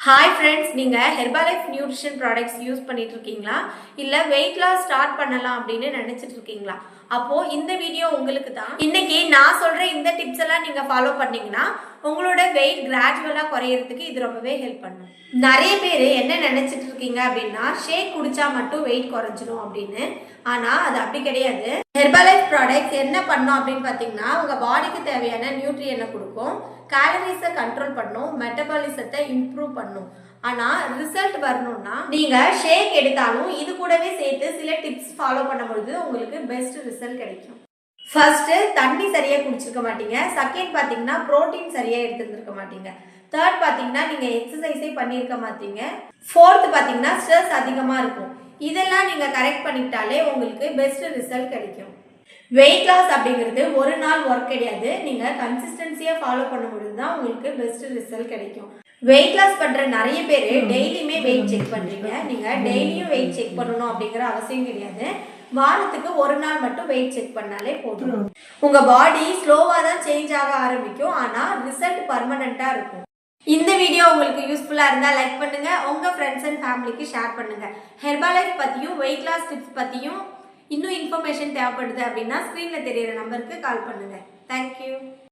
Hi friends, நீங்க Herbalife Nutrition Products use பண்ணிட்டு இருக்கீங்களா இல்ல weight loss ஸ்டார்ட் பண்ணலாம் அப்படினு நினைச்சிட்டு இருக்கீங்களா? அப்போ இந்த வீடியோ உங்களுக்கு தான். இன்னைக்கு நான் சொல்ற இந்த டிப்ஸ் எல்லாம் நீங்க ஃபாலோ பண்ணீங்கன்னா உங்களோட weight கிராஜுவலா குறையிறதுக்கு இது ரொம்பவே ஹெல்ப் பண்ணும். நிறைய பேர் என்ன நினைச்சிட்டு இருக்கீங்க அப்படின்னா ஷேக் குடிச்சா மட்டும் weight குறைஞ்சிரும் அப்படின்னு. ஆனா அது அப்படி கிடையாது. Herbalife Products என்ன பண்ணும் அப்படின்னு பாத்தீங்கன்னா உங்க பாடிக்கு தேவையான நியூட்ரியன்ட்டை கொடுக்கும், கேலரிஸை கண்ட்ரோல் பண்ணும், மெட்டபாலிசத்தை இம்ப்ரூவ் பண்ணும். ஆனா ரிசல்ட் வரணும்னா நீங்க ஷேக் எடுத்தாலும் இது கூடவே சேர்த்து சில டிப்ஸ் ஃபாலோ பண்ணும்போது உங்களுக்கு பெஸ்ட் ரிசல்ட் கிடைக்கும். ஃபர்ஸ்ட் தண்ணி சரியா குடிச்சிருக்க மாட்டீங்க. செகண்ட் பாத்தீங்கன்னா புரோட்டீன் சரியா எடுத்துருக்க மாட்டீங்க. தேர்ட் பாத்தீங்கன்னா நீங்க எக்ஸசைஸே பண்ணிருக்க மாட்டீங்க. ஃபோர்த் பாத்தீங்கன்னா ஸ்ட்ரெஸ் அதிகமா இருக்கும். இதெல்லாம் நீங்க கரெக்ட் பண்ணிட்டாலே உங்களுக்கு பெஸ்ட் ரிசல்ட் கிடைக்கும். வெயிட் லாஸ் அப்படிங்கிறது ஒரு நாள் ஒர்க் கிடையாது. நீங்க கன்சிஸ்டன்சியா ஃபாலோ பண்ணும்போது தான் உங்களுக்கு பெஸ்ட் ரிசல்ட் கிடைக்கும். வெயிட் லாஸ் பண்ற நிறைய பேர் டெய்லியுமே வெயிட் செக் பண்றீங்க. நீங்க டெய்லியும் வெயிட் செக் பண்ணணும் அப்படிங்கிற அவசியம் கிடையாது. வாரத்துக்கு ஒரு நாள் மட்டும் வெயிட் செக் பண்ணாலே போதும். உங்க பாடி ஸ்லோவா தான் சேஞ்ச் ஆக ஆரம்பிக்கும், ஆனா ரிசல்ட் பர்மனண்டா இருக்கும். இந்த வீடியோ உங்களுக்கு யூஸ்ஃபுல்லா இருந்தா லைக் பண்ணுங்க, உங்க ஃப்ரெண்ட்ஸ் அண்ட் ஃபேமிலிக்கு ஷேர் பண்ணுங்க. ஹெர்பலைஃப் பத்தியும் வெயிட் லாஸ் டிப்ஸ் பத்தியும் இன்னும் இன்ஃபர்மேஷன் தேவைப்படுது அப்படின்னா ஸ்க்ரீன்ல தெரியுற நம்பருக்கு கால் பண்ணுங்க. தேங்க்யூ.